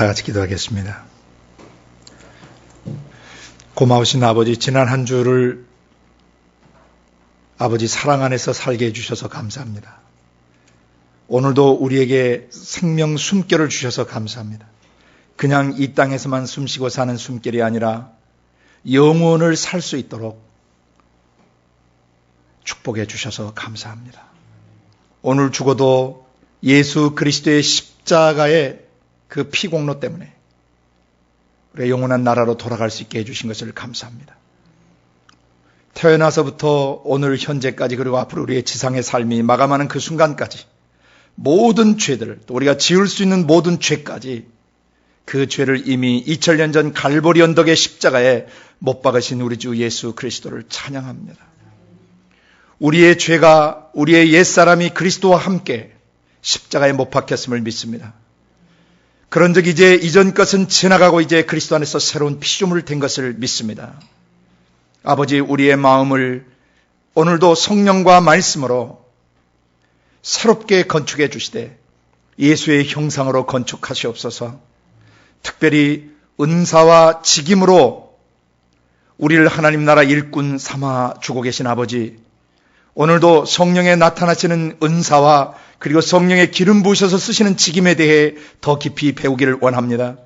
다 같이 기도하겠습니다. 고마우신 아버지, 지난 한 주를 아버지 사랑 안에서 살게 해주셔서 감사합니다. 오늘도 우리에게 생명 숨결을 주셔서 감사합니다. 그냥 이 땅에서만 숨쉬고 사는 숨결이 아니라 영원을 살 수 있도록 축복해 주셔서 감사합니다. 오늘 죽어도 예수 그리스도의 십자가의 그 피공로 때문에 우리의 영원한 나라로 돌아갈 수 있게 해주신 것을 감사합니다. 태어나서부터 오늘 현재까지 그리고 앞으로 우리의 지상의 삶이 마감하는 그 순간까지 모든 죄들을, 또 우리가 지을 수 있는 모든 죄까지 그 죄를 이미 2000년 전 갈보리 언덕의 십자가에 못 박으신 우리 주 예수 그리스도를 찬양합니다. 우리의 죄가, 우리의 옛사람이 그리스도와 함께 십자가에 못 박혔음을 믿습니다. 그런즉 이제 이전 것은 지나가고 이제 그리스도 안에서 새로운 피조물 된 것을 믿습니다. 아버지, 우리의 마음을 오늘도 성령과 말씀으로 새롭게 건축해 주시되 예수의 형상으로 건축하시옵소서. 특별히 은사와 직임으로 우리를 하나님 나라 일꾼 삼아 주고 계신 아버지, 오늘도 성령에 나타나시는 은사와 그리고 성령의 기름 부으셔서 쓰시는 직임에 대해 더 깊이 배우기를 원합니다.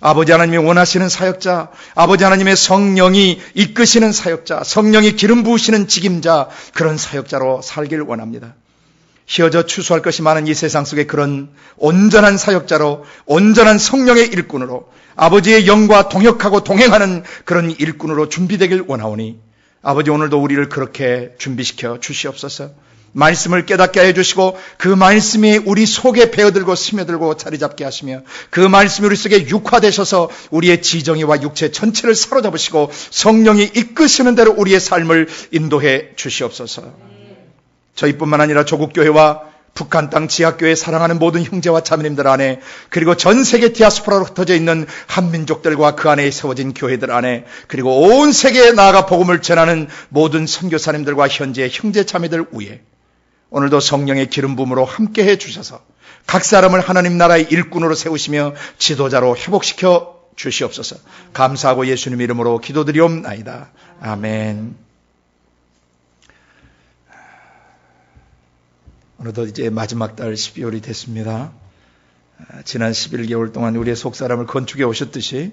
아버지 하나님이 원하시는 사역자, 아버지 하나님의 성령이 이끄시는 사역자, 성령이 기름 부으시는 직임자, 그런 사역자로 살기를 원합니다. 휘어져 추수할 것이 많은 이 세상 속에 그런 온전한 사역자로, 온전한 성령의 일꾼으로 아버지의 영과 동역하고 동행하는 그런 일꾼으로 준비되길 원하오니 아버지, 오늘도 우리를 그렇게 준비시켜 주시옵소서. 말씀을 깨닫게 해주시고 그 말씀이 우리 속에 배어들고 스며들고 자리 잡게 하시며 그 말씀이 우리 속에 육화되셔서 우리의 지정의와 육체 전체를 사로잡으시고 성령이 이끄시는 대로 우리의 삶을 인도해 주시옵소서. 저희뿐만 아니라 조국교회와 북한 땅 지하교회 사랑하는 모든 형제와 자매님들 안에, 그리고 전 세계 디아스포라로 흩어져 있는 한민족들과 그 안에 세워진 교회들 안에, 그리고 온 세계에 나아가 복음을 전하는 모든 선교사님들과 현재의 형제 자매들 위에 오늘도 성령의 기름 부음으로 함께해 주셔서 각 사람을 하나님 나라의 일꾼으로 세우시며 지도자로 회복시켜 주시옵소서. 감사하고 예수님 이름으로 기도드리옵나이다. 아멘. 어느덧 이제 마지막 달 12월이 됐습니다. 지난 11개월 동안 우리의 속사람을 건축해 오셨듯이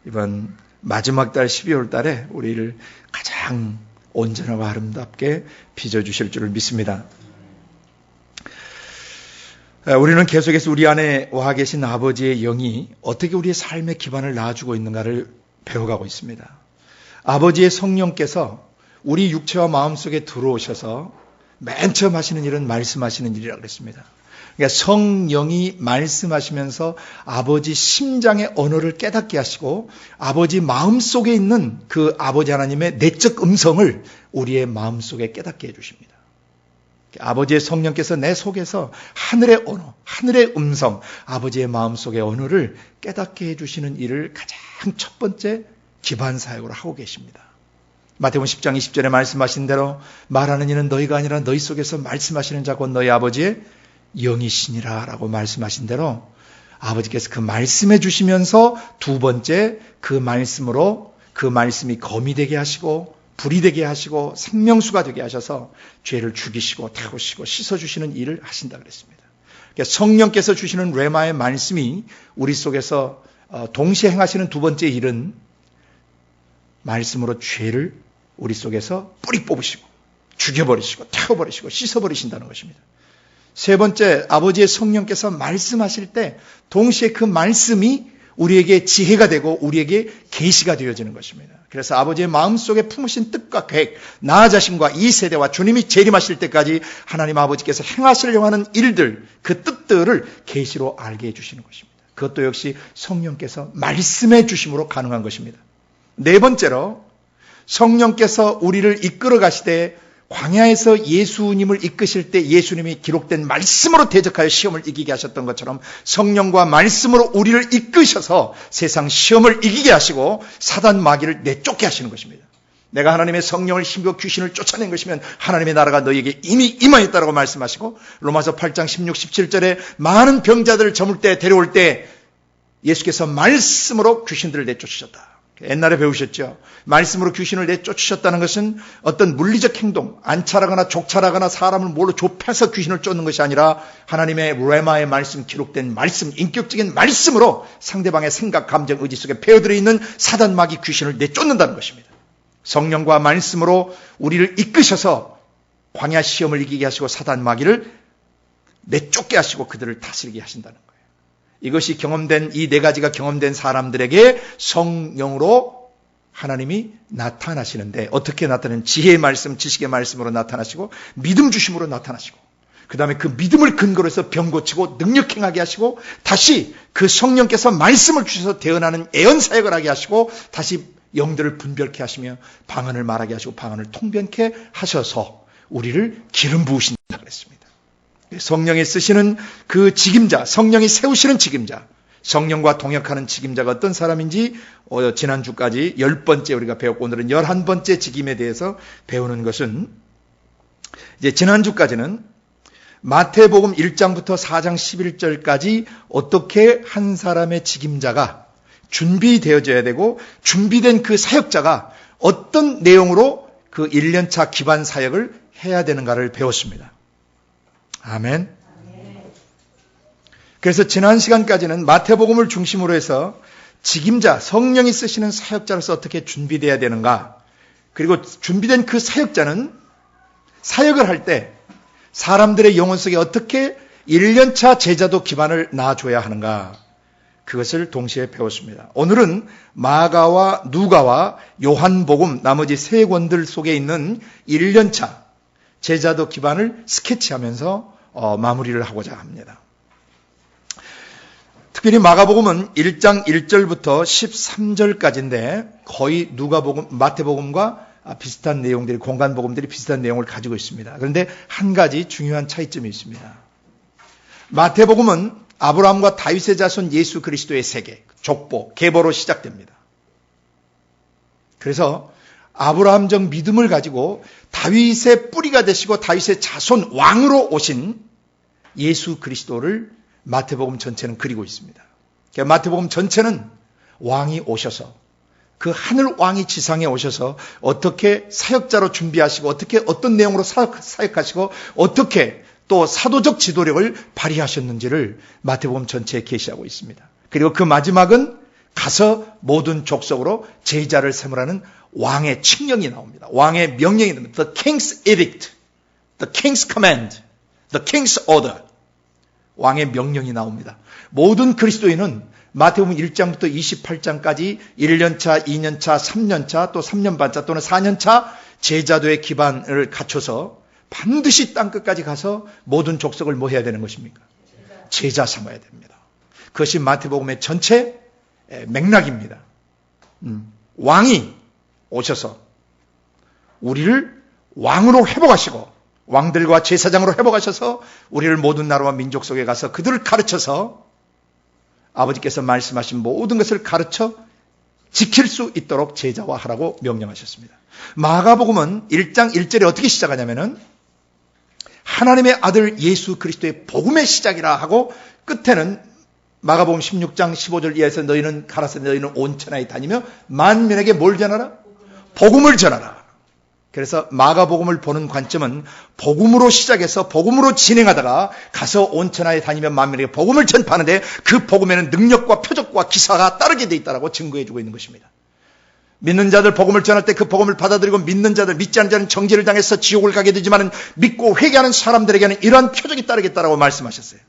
이번 마지막 달 12월 달에 우리를 가장 온전하고 아름답게 빚어주실 줄을 믿습니다. 우리는 계속해서 우리 안에 와 계신 아버지의 영이 어떻게 우리의 삶의 기반을 낳아주고 있는가를 배워가고 있습니다. 아버지의 성령께서 우리 육체와 마음 속에 들어오셔서 맨 처음 하시는 일은 말씀하시는 일이라고 그랬습니다. 그러니까 성령이 말씀하시면서 아버지 심장의 언어를 깨닫게 하시고 아버지 마음속에 있는 그 아버지 하나님의 내적 음성을 우리의 마음속에 깨닫게 해주십니다. 아버지의 성령께서 내 속에서 하늘의 언어, 하늘의 음성, 아버지의 마음속의 언어를 깨닫게 해주시는 일을 가장 첫 번째 기반 사역으로 하고 계십니다. 마태복음 10장 20절에 말씀하신 대로 말하는 이는 너희가 아니라 너희 속에서 말씀하시는 자 곧 너희 아버지의 영이시니라 라고 말씀하신 대로 아버지께서 그 말씀해 주시면서 두 번째 그 말씀으로 그 말씀이 검이 되게 하시고 불이 되게 하시고 생명수가 되게 하셔서 죄를 죽이시고 태우시고 씻어주시는 일을 하신다 그랬습니다. 그러니까 성령께서 주시는 레마의 말씀이 우리 속에서 동시에 행하시는 두 번째 일은 말씀으로 죄를 우리 속에서 뿌리 뽑으시고 죽여버리시고 태워버리시고 씻어버리신다는 것입니다. 세 번째, 아버지의 성령께서 말씀하실 때 동시에 그 말씀이 우리에게 지혜가 되고 우리에게 계시가 되어지는 것입니다. 그래서 아버지의 마음속에 품으신 뜻과 계획, 나 자신과 이 세대와 주님이 재림하실 때까지 하나님 아버지께서 행하시려고 하는 일들, 그 뜻들을 계시로 알게 해주시는 것입니다. 그것도 역시 성령께서 말씀해 주심으로 가능한 것입니다. 네 번째로, 성령께서 우리를 이끌어 가시되 광야에서 예수님을 이끄실 때 예수님이 기록된 말씀으로 대적하여 시험을 이기게 하셨던 것처럼 성령과 말씀으로 우리를 이끄셔서 세상 시험을 이기게 하시고 사단 마귀를 내쫓게 하시는 것입니다. 내가 하나님의 성령을 힘입어 귀신을 쫓아낸 것이면 하나님의 나라가 너희에게 이미 임하였다라고 말씀하시고 로마서 8장 16, 17절에 많은 병자들을 저물 때 데려올 때 예수께서 말씀으로 귀신들을 내쫓으셨다. 옛날에 배우셨죠? 말씀으로 귀신을 내쫓으셨다는 것은 어떤 물리적 행동, 안찰하거나 족찰하거나 사람을 뭘로 좁혀서 귀신을 쫓는 것이 아니라 하나님의 레마의 말씀, 기록된 말씀, 인격적인 말씀으로 상대방의 생각, 감정, 의지 속에 배어들어 있는 사단마귀 귀신을 내쫓는다는 것입니다. 성령과 말씀으로 우리를 이끄셔서 광야 시험을 이기게 하시고 사단마귀를 내쫓게 하시고 그들을 다스리게 하신다는 거예요. 이것이 경험된, 이 네 가지가 경험된 사람들에게 성령으로 하나님이 나타나시는데, 어떻게 나타나는? 지혜의 말씀, 지식의 말씀으로 나타나시고 믿음 주심으로 나타나시고, 그 다음에 그 믿음을 근거로 해서 병 고치고 능력 행하게 하시고, 다시 그 성령께서 말씀을 주셔서 대언하는 애언 사역을 하게 하시고, 다시 영들을 분별케 하시며 방언을 말하게 하시고 방언을 통변케 하셔서 우리를 기름 부으신다 그랬습니다. 성령이 쓰시는 그 직임자, 성령이 세우시는 직임자, 성령과 동역하는 직임자가 어떤 사람인지 지난주까지 10번째 우리가 배웠고, 오늘은 11번째 직임에 대해서 배우는 것은, 이제 지난주까지는 마태복음 1장부터 4장 11절까지 어떻게 한 사람의 직임자가 준비되어져야 되고, 준비된 그 사역자가 어떤 내용으로 그 1년차 기반 사역을 해야 되는가를 배웠습니다. 아멘. 그래서 지난 시간까지는 마태복음을 중심으로 해서 직임자, 성령이 쓰시는 사역자로서 어떻게 준비되어야 되는가, 그리고 준비된 그 사역자는 사역을 할 때 사람들의 영혼 속에 어떻게 1년차 제자도 기반을 놔줘야 하는가, 그것을 동시에 배웠습니다. 오늘은 마가와 누가와 요한복음 나머지 세 권들 속에 있는 1년차 제자도 기반을 스케치하면서 마무리를 하고자 합니다. 특별히 마가복음은 1장 1절부터 13절까지인데 거의 누가복음, 마태복음과 비슷한 내용들이, 공간복음들이 비슷한 내용을 가지고 있습니다. 그런데 한 가지 중요한 차이점이 있습니다. 마태복음은 아브라함과 다윗의 자손 예수 그리스도의 세계, 족보, 계보로 시작됩니다. 그래서 아브라함적 믿음을 가지고 다윗의 뿌리가 되시고 다윗의 자손 왕으로 오신 예수 그리스도를 마태복음 전체는 그리고 있습니다. 그러니까 마태복음 전체는 왕이 오셔서, 그 하늘 왕이 지상에 오셔서 어떻게 사역자로 준비하시고, 어떻게 어떤 내용으로 사역하시고, 어떻게 또 사도적 지도력을 발휘하셨는지를 마태복음 전체에 계시하고 있습니다. 그리고 그 마지막은 가서 모든 족속으로 제자를 세무라는 왕의 칙령이 나옵니다. 왕의 명령이 나옵니다. The King's Edict, The King's Command, The King's Order. 왕의 명령이 나옵니다. 모든 그리스도인은 마태복음 1장부터 28장까지 1년차, 2년차, 3년차, 또 3년 반차 또는 4년차 제자도의 기반을 갖춰서 반드시 땅끝까지 가서 모든 족속을 뭐 해야 되는 것입니까? 제자 삼아야 됩니다. 그것이 마태복음의 전체 맥락입니다. 왕이 오셔서 우리를 왕으로 회복하시고, 왕들과 제사장으로 회복하셔서 우리를 모든 나라와 민족 속에 가서 그들을 가르쳐서 아버지께서 말씀하신 모든 것을 가르쳐 지킬 수 있도록 제자화하라고 명령하셨습니다. 마가복음은 1장 1절에 어떻게 시작하냐면은 하나님의 아들 예수 그리스도의 복음의 시작이라 하고, 끝에는 마가복음 16장 15절 이하에서 너희는 가라사 너희는 온 천하에 다니며 만민에게 뭘 전하라? 복음을 전하라. 그래서 마가복음을 보는 관점은 복음으로 시작해서 복음으로 진행하다가 가서 온 천하에 다니며 만민에게 복음을 전파하는데, 그 복음에는 능력과 표적과 기사가 따르게 돼 있다라고 증거해주고 있는 것입니다. 믿는 자들 복음을 전할 때 그 복음을 받아들이고, 믿는 자들, 믿지 않는 자는 정죄를 당해서 지옥을 가게 되지만 믿고 회개하는 사람들에게는 이러한 표적이 따르겠다라고 말씀하셨어요.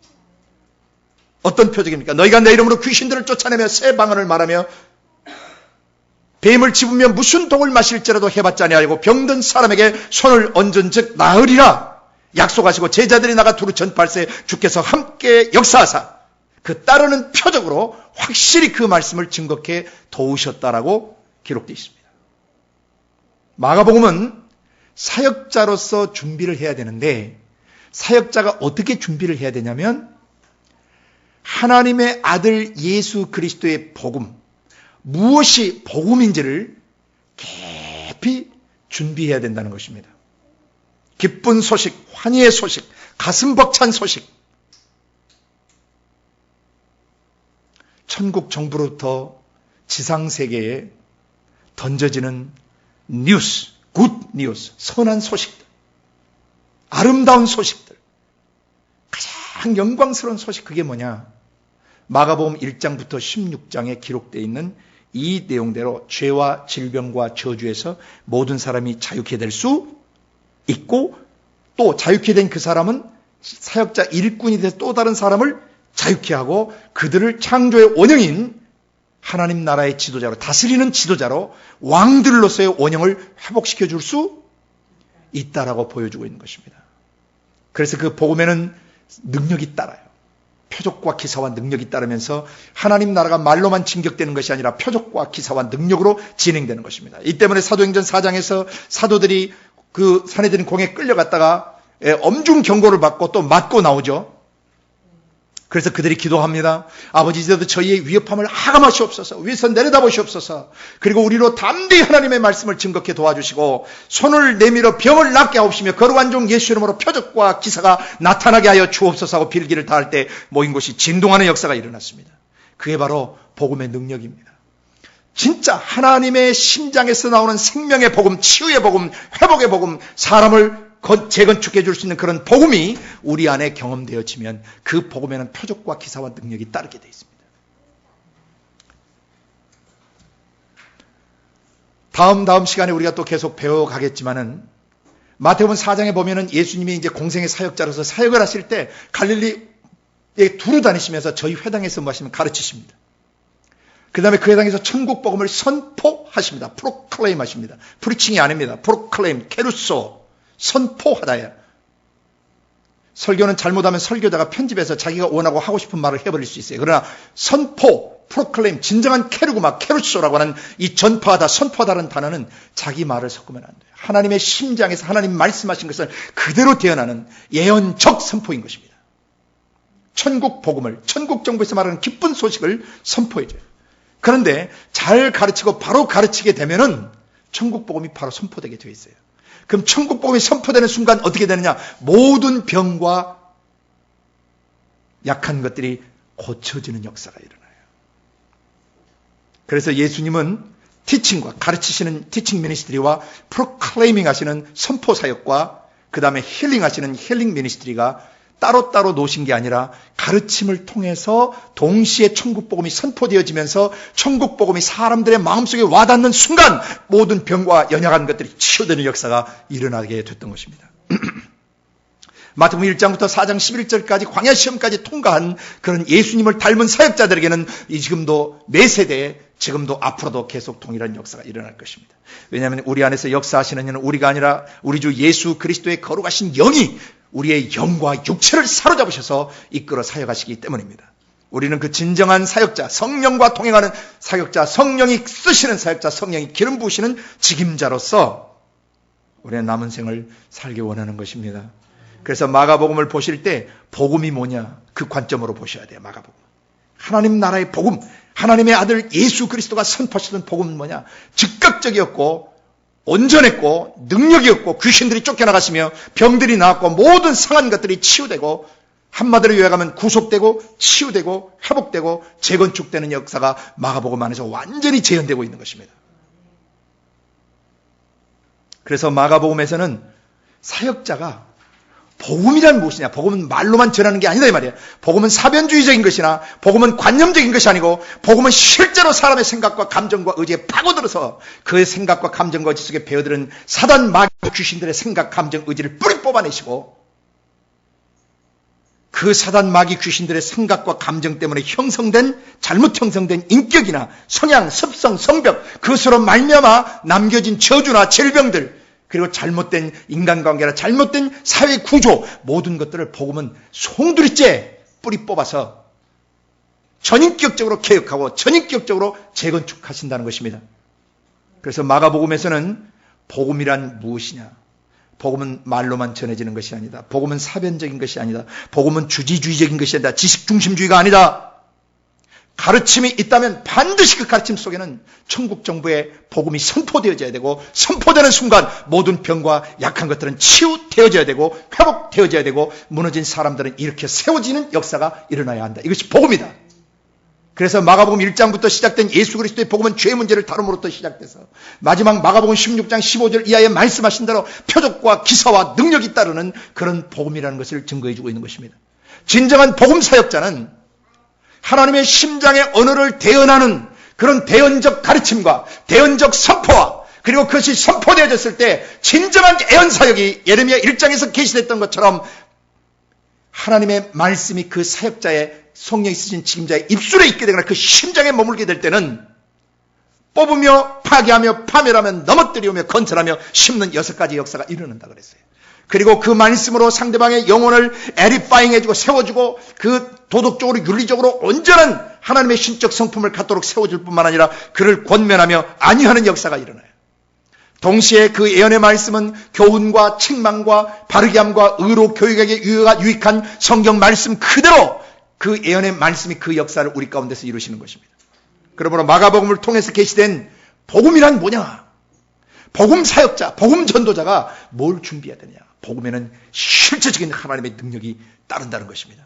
어떤 표적입니까? 너희가 내 이름으로 귀신들을 쫓아내며 새 방언을 말하며 뱀을 집으며 무슨 독을 마실지라도 해봤자 아니하고 병든 사람에게 손을 얹은즉 나으리라 약속하시고, 제자들이 나가 두루 전파할세 주께서 함께 역사하사 그 따르는 표적으로 확실히 그 말씀을 증거케 도우셨다라고 기록되어 있습니다. 마가복음은 사역자로서 준비를 해야 되는데, 사역자가 어떻게 준비를 해야 되냐면 하나님의 아들 예수 그리스도의 복음, 무엇이 복음인지를 깊이 준비해야 된다는 것입니다. 기쁜 소식, 환희의 소식, 가슴 벅찬 소식. 천국 정부로부터 지상세계에 던져지는 뉴스, 굿 뉴스, 선한 소식들, 아름다운 소식들, 가장 영광스러운 소식, 그게 뭐냐? 마가복음 1장부터 16장에 기록되어 있는 이 내용대로 죄와 질병과 저주에서 모든 사람이 자유케 될 수 있고, 또 자유케 된 그 사람은 사역자 일꾼이 돼서 또 다른 사람을 자유케 하고 그들을 창조의 원형인 하나님 나라의 지도자로, 다스리는 지도자로 왕들로서의 원형을 회복시켜 줄 수 있다라고 보여주고 있는 것입니다. 그래서 그 복음에는 능력이 따라요. 표적과 기사와 능력이 따르면서 하나님 나라가 말로만 진격되는 것이 아니라 표적과 기사와 능력으로 진행되는 것입니다. 이 때문에 사도행전 4장에서 사도들이 그 사내들인 공에 끌려갔다가 엄중 경고를 받고 또 맞고 나오죠. 그래서 그들이 기도합니다. 아버지, 이제도 저희의 위협함을 하감하시옵소서, 위에서 내려다보시옵소서, 그리고 우리로 담대히 하나님의 말씀을 증거케 도와주시고 손을 내밀어 병을 낫게 하옵시며 거룩한 종 예수 이름으로 표적과 기사가 나타나게 하여 주옵소서 하고 빌기를 다할 때 모인 곳이 진동하는 역사가 일어났습니다. 그게 바로 복음의 능력입니다. 진짜 하나님의 심장에서 나오는 생명의 복음, 치유의 복음, 회복의 복음, 사람을 재건축해 줄 수 있는 그런 복음이 우리 안에 경험되어지면 그 복음에는 표적과 기사와 능력이 따르게 되어 있습니다. 다음 시간에 우리가 또 계속 배워가겠지만은 마태복음 4장에 보면은 예수님이 이제 공생의 사역자로서 사역을 하실 때 갈릴리에 두루 다니시면서 저희 회당에서 뭐 하시면 가르치십니다. 그 다음에 그 회당에서 천국 복음을 선포하십니다. 프로클레임 하십니다. 프리칭이 아닙니다. 프로클레임, 케루소, 선포하다야. 설교는 잘못하면 설교자가 편집해서 자기가 원하고 하고 싶은 말을 해버릴 수 있어요. 그러나 선포, 프로클레임, 진정한 케르구마, 케루소라고 하는 이 전파하다, 선포하다는 단어는 자기 말을 섞으면 안 돼요. 하나님의 심장에서 하나님 말씀하신 것을 그대로 대언하는 예언적 선포인 것입니다. 천국 복음을, 천국 정부에서 말하는 기쁜 소식을 선포해줘요. 그런데 잘 가르치고 바로 가르치게 되면은 천국 복음이 바로 선포되게 되어 있어요. 그럼 천국 복음이 선포되는 순간 어떻게 되느냐? 모든 병과 약한 것들이 고쳐지는 역사가 일어나요. 그래서 예수님은 티칭과 가르치시는 티칭 미니스트리와 프로클레이밍 하시는 선포 사역과 그 다음에 힐링 하시는 힐링 미니스트리가 따로따로 놓으신 게 아니라 가르침을 통해서 동시에 천국 복음이 선포되어지면서 천국 복음이 사람들의 마음속에 와닿는 순간 모든 병과 연약한 것들이 치유되는 역사가 일어나게 됐던 것입니다. 마태복음 1장부터 4장 11절까지 광야 시험까지 통과한 그런 예수님을 닮은 사역자들에게는 지금도 매 세대에 지금도 앞으로도 계속 동일한 역사가 일어날 것입니다. 왜냐하면 우리 안에서 역사하시는 이는 우리가 아니라 우리 주 예수 그리스도의 거룩하신 영이 우리의 영과 육체를 사로잡으셔서 이끌어 사역하시기 때문입니다. 우리는 그 진정한 사역자, 성령과 동행하는 사역자, 성령이 쓰시는 사역자, 성령이 기름 부으시는 직임자로서 우리의 남은 생을 살기 원하는 것입니다. 그래서 마가복음을 보실 때 복음이 뭐냐? 그 관점으로 보셔야 돼요. 마가복음. 하나님 나라의 복음, 하나님의 아들 예수 그리스도가 선포하시던 복음은 뭐냐? 즉각적이었고 온전했고 능력이었고 귀신들이 쫓겨나가시며 병들이 나았고 모든 상한 것들이 치유되고 한마디로 요약하면 구속되고 치유되고 회복되고 재건축되는 역사가 마가복음 안에서 완전히 재현되고 있는 것입니다. 그래서 마가복음에서는 사역자가 복음이란 무엇이냐? 복음은 말로만 전하는 게 아니다 이 말이에요. 복음은 사변주의적인 것이나 복음은 관념적인 것이 아니고 복음은 실제로 사람의 생각과 감정과 의지에 파고들어서 그의 생각과 감정과 의지 속에 배어들은 사단 마귀 귀신들의 생각, 감정, 의지를 뿌리 뽑아내시고 그 사단 마귀 귀신들의 생각과 감정 때문에 형성된 잘못 형성된 인격이나 성향, 습성, 성벽 그것으로 말미암아 남겨진 저주나 질병들 그리고 잘못된 인간관계나 잘못된 사회 구조 모든 것들을 복음은 송두리째 뿌리 뽑아서 전인격적으로 개혁하고 전인격적으로 재건축하신다는 것입니다. 그래서 마가복음에서는 복음이란 무엇이냐? 복음은 말로만 전해지는 것이 아니다. 복음은 사변적인 것이 아니다. 복음은 주지주의적인 것이 아니다. 지식중심주의가 아니다. 가르침이 있다면 반드시 그 가르침 속에는 천국 정부의 복음이 선포되어져야 되고 선포되는 순간 모든 병과 약한 것들은 치유되어져야 되고 회복되어져야 되고 무너진 사람들은 이렇게 세워지는 역사가 일어나야 한다. 이것이 복음이다. 그래서 마가복음 1장부터 시작된 예수 그리스도의 복음은 죄 문제를 다룸으로부터 시작돼서 마지막 마가복음 16장 15절 이하에 말씀하신 대로 표적과 기사와 능력이 따르는 그런 복음이라는 것을 증거해주고 있는 것입니다. 진정한 복음 사역자는 하나님의 심장의 언어를 대언하는 그런 대언적 가르침과 대언적 선포와 그리고 그것이 선포되어졌을 때 진정한 애언 사역이 예레미야 1장에서 계시됐던 것처럼 하나님의 말씀이 그 사역자의 성령이 쓰신 책임자의 입술에 있게 되거나 그 심장에 머물게 될 때는 뽑으며 파괴하며 파멸하며 넘어뜨리며 건설하며 심는 6가지 역사가 일어난다 그랬어요. 그리고 그 말씀으로 상대방의 영혼을 에디파잉 해주고 세워주고 그 도덕적으로 윤리적으로 온전한 하나님의 신적 성품을 갖도록 세워줄 뿐만 아니라 그를 권면하며 안위하는 역사가 일어나요. 동시에 그 예언의 말씀은 교훈과 책망과 바르게 함과 의로 교육에게 유익한 성경 말씀 그대로 그 예언의 말씀이 그 역사를 우리 가운데서 이루시는 것입니다. 그러므로 마가복음을 통해서 계시된 복음이란 뭐냐? 복음 사역자, 복음 전도자가 뭘 준비해야 되냐? 복음에는 실제적인 하나님의 능력이 따른다는 것입니다.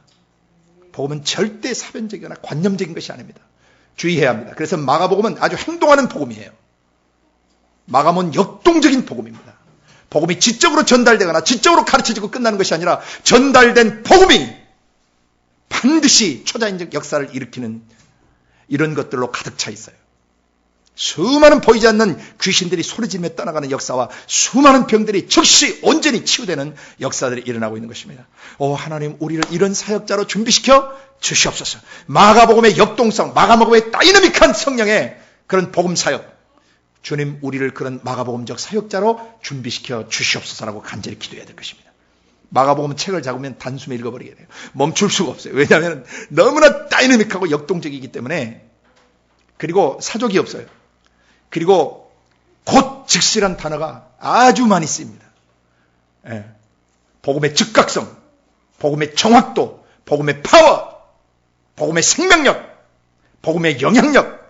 복음은 절대 사변적이거나 관념적인 것이 아닙니다. 주의해야 합니다. 그래서 마가복음은 아주 행동하는 복음이에요. 마가복음은 역동적인 복음입니다. 복음이 지적으로 전달되거나 지적으로 가르쳐지고 끝나는 것이 아니라 전달된 복음이 반드시 초자연적 역사를 일으키는 이런 것들로 가득 차 있어요. 수많은 보이지 않는 귀신들이 소리지르며 떠나가는 역사와 수많은 병들이 즉시 온전히 치유되는 역사들이 일어나고 있는 것입니다. 오 하나님 우리를 이런 사역자로 준비시켜 주시옵소서. 마가복음의 역동성, 마가복음의 다이나믹한 성령의 그런 복음 사역, 주님 우리를 그런 마가복음적 사역자로 준비시켜 주시옵소서라고 간절히 기도해야 될 것입니다. 마가복음 책을 잡으면 단숨에 읽어버리게 돼요. 멈출 수가 없어요. 왜냐하면 너무나 다이나믹하고 역동적이기 때문에. 그리고 사족이 없어요. 그리고 곧 즉시란 단어가 아주 많이 쓰입니다. 예. 복음의 즉각성, 복음의 정확도, 복음의 파워, 복음의 생명력, 복음의 영향력.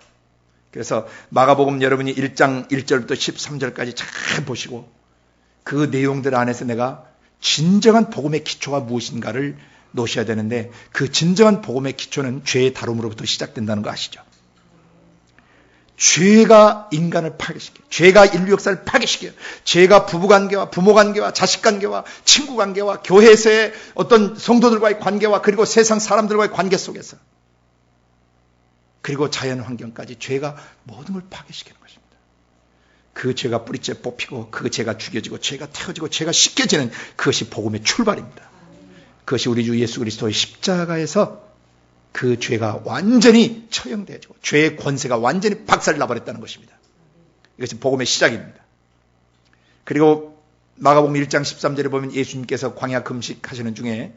그래서 마가복음 여러분이 1장 1절부터 13절까지 잘 보시고 그 내용들 안에서 내가 진정한 복음의 기초가 무엇인가를 놓으셔야 되는데 그 진정한 복음의 기초는 죄의 다룸으로부터 시작된다는 거 아시죠? 죄가 인간을 파괴시켜요. 죄가 인류 역사를 파괴시켜요. 죄가 부부관계와 부모관계와 자식관계와 친구관계와 교회에서의 어떤 성도들과의 관계와 그리고 세상 사람들과의 관계 속에서 그리고 자연환경까지 죄가 모든 걸 파괴시키는 것입니다. 그 죄가 뿌리째 뽑히고 그 죄가 죽여지고 죄가 태워지고 죄가 씻겨지는 그것이 복음의 출발입니다. 그것이 우리 주 예수 그리스도의 십자가에서 그 죄가 완전히 처형되어지고 죄의 권세가 완전히 박살나버렸다는 것입니다. 이것이 복음의 시작입니다. 그리고 마가복음 1장 13절에 보면 예수님께서 광야 금식하시는 중에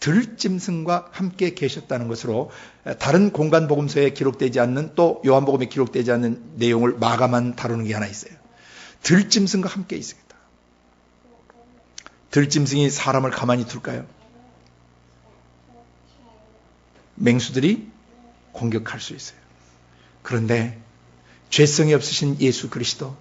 들짐승과 함께 계셨다는 것으로 다른 공간 복음서에 기록되지 않는 또 요한복음에 기록되지 않는 내용을 마가만 다루는 게 하나 있어요. 들짐승과 함께 있습니다. 들짐승이 사람을 가만히 둘까요? 맹수들이 공격할 수 있어요. 그런데 죄성이 없으신 예수 그리스도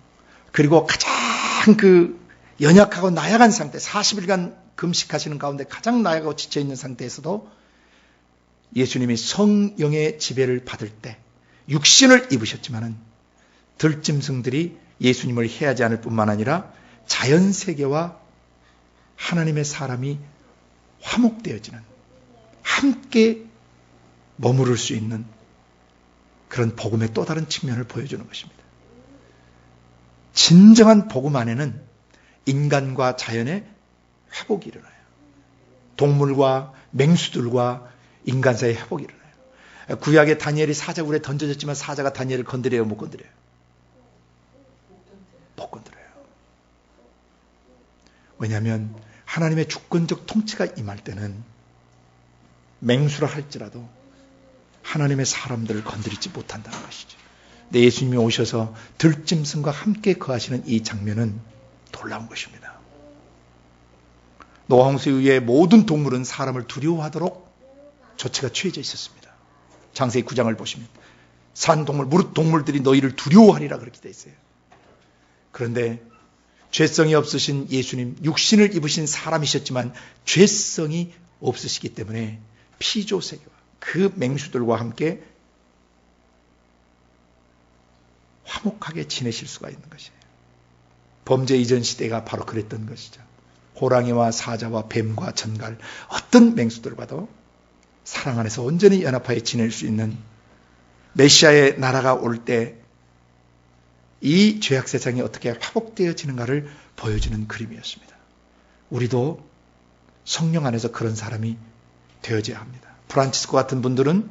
그리고 가장 그 연약하고 나약한 상태 40일간 금식하시는 가운데 가장 나약하고 지쳐있는 상태에서도 예수님이 성령의 지배를 받을 때 육신을 입으셨지만은 들짐승들이 예수님을 해하지 않을 뿐만 아니라 자연세계와 하나님의 사람이 화목되어지는 함께 머무를 수 있는 그런 복음의 또 다른 측면을 보여주는 것입니다. 진정한 복음 안에는 인간과 자연의 회복이 일어나요. 동물과 맹수들과 인간 사이의 회복이 일어나요. 구약의 다니엘이 사자굴에 던져졌지만 사자가 다니엘을 건드려요? 못 건드려요? 못 건드려요. 왜냐하면 하나님의 주권적 통치가 임할 때는 맹수라 할지라도 하나님의 사람들을 건드리지 못한다는 것이죠. 근데 예수님이 오셔서 들짐승과 함께 거하시는 이 장면은 놀라운 것입니다. 노아홍수 이후에 모든 동물은 사람을 두려워하도록 조치가 취해져 있었습니다. 창세기 9장을 보시면 산동물, 무릇 동물들이 너희를 두려워하리라 그렇게 되어 있어요. 그런데 죄성이 없으신 예수님, 육신을 입으신 사람이셨지만 죄성이 없으시기 때문에 피조세계와 그 맹수들과 함께 화목하게 지내실 수가 있는 것이에요. 범죄 이전 시대가 바로 그랬던 것이죠. 호랑이와 사자와 뱀과 전갈, 어떤 맹수들과도 사랑 안에서 온전히 연합하여 지낼 수 있는 메시아의 나라가 올 때 이 죄악 세상이 어떻게 회복되어지는가를 보여주는 그림이었습니다. 우리도 성령 안에서 그런 사람이 되어져야 합니다. 프란치스코 같은 분들은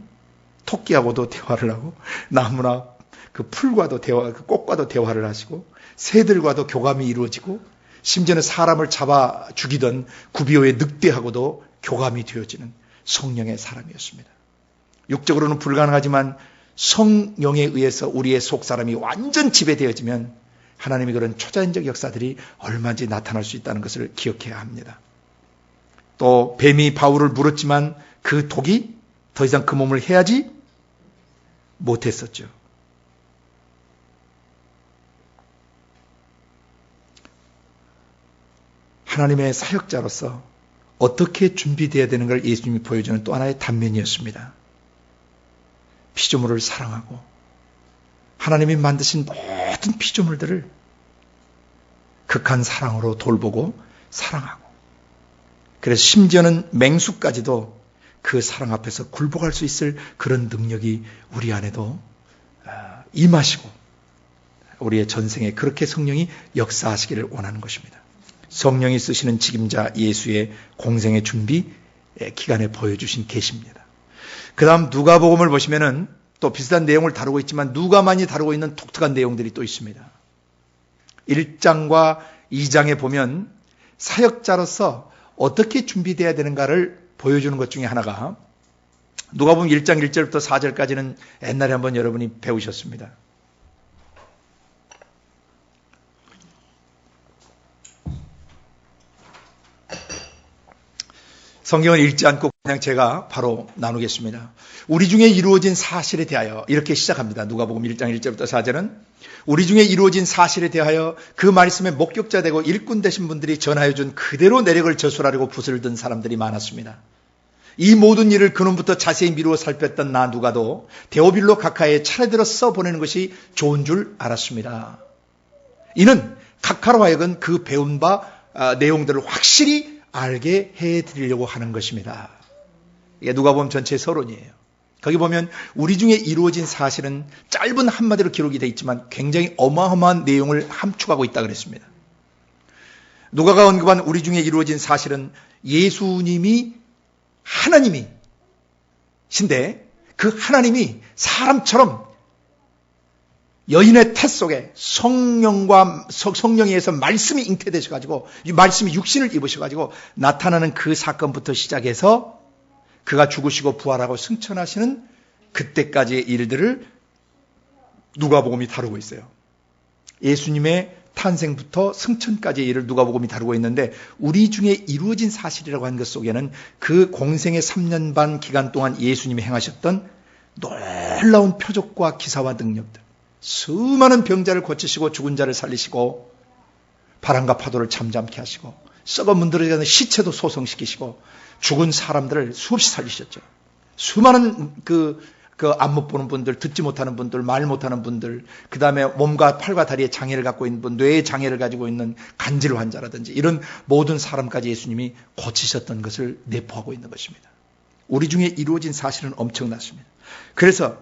토끼하고도 대화를 하고 나무나 그 풀과도 그 꽃과도 대화를 하시고 새들과도 교감이 이루어지고 심지어는 사람을 잡아 죽이던 구비오의 늑대하고도 교감이 되어지는 성령의 사람이었습니다. 육적으로는 불가능하지만 성령에 의해서 우리의 속사람이 완전 지배되어지면 하나님의 그런 초자연적 역사들이 얼마든지 나타날 수 있다는 것을 기억해야 합니다. 또 뱀이 바울을 물었지만 그 독이 더 이상 그 몸을 해하지 못했었죠. 하나님의 사역자로서 어떻게 준비되어야 되는 걸 예수님이 보여주는 또 하나의 단면이었습니다. 피조물을 사랑하고 하나님이 만드신 모든 피조물들을 극한 사랑으로 돌보고 사랑하고 그래서 심지어는 맹수까지도 그 사랑 앞에서 굴복할 수 있을 그런 능력이 우리 안에도 임하시고 우리의 전생에 그렇게 성령이 역사하시기를 원하는 것입니다. 성령이 쓰시는 직임자 예수의 공생의 준비 기간에 보여주신 계시입니다. 그 다음 누가복음을 보시면은 또 비슷한 내용을 다루고 있지만 누가만이 다루고 있는 독특한 내용들이 또 있습니다. 1장과 2장에 보면 사역자로서 어떻게 준비되어야 되는가를 보여주는 것 중에 하나가 누가복음 1장 1절부터 4절까지는 옛날에 한번 여러분이 배우셨습니다. 성경을 읽지 않고 그냥 제가 바로 나누겠습니다. 우리 중에 이루어진 사실에 대하여 이렇게 시작합니다. 누가복음 1장 1절부터 4절은 우리 중에 이루어진 사실에 대하여 그 말씀의 목격자 되고 일꾼 되신 분들이 전하여 준 그대로 내력을 저술하려고 붓을 든 사람들이 많았습니다. 이 모든 일을 근원부터 자세히 미루어 살폈던 나 누가도 데오빌로 각하에 차례대로 써보내는 것이 좋은 줄 알았습니다. 이는 각하로 하여금 그 배운 바 내용들을 확실히 알게 해드리려고 하는 것입니다. 이게 누가복음 전체의 서론이에요. 거기 보면 우리 중에 이루어진 사실은 짧은 한마디로 기록이 되어 있지만 굉장히 어마어마한 내용을 함축하고 있다 그랬습니다. 누가가 언급한 우리 중에 이루어진 사실은 예수님이 하나님이신데 그 하나님이 사람처럼 여인의 태 속에 성령에 의해서 말씀이 잉태되셔가지고 이 말씀이 육신을 입으셔가지고 나타나는 그 사건부터 시작해서 그가 죽으시고 부활하고 승천하시는 그때까지의 일들을 누가복음이 다루고 있어요. 예수님의 탄생부터 승천까지의 일을 누가복음이 다루고 있는데 우리 중에 이루어진 사실이라고 하는 것 속에는 그 공생의 3년 반 기간 동안 예수님이 행하셨던 놀라운 표적과 기사와 능력들 수많은 병자를 고치시고 죽은 자를 살리시고 바람과 파도를 잠잠케 하시고 썩어 문드러지는 시체도 소성시키시고 죽은 사람들을 수없이 살리셨죠. 수많은 안 못 보는 분들, 듣지 못하는 분들, 말 못하는 분들, 그 다음에 몸과 팔과 다리에 장애를 갖고 있는 분, 뇌의 장애를 가지고 있는 간질 환자라든지 이런 모든 사람까지 예수님이 고치셨던 것을 내포하고 있는 것입니다. 우리 중에 이루어진 사실은 엄청났습니다. 그래서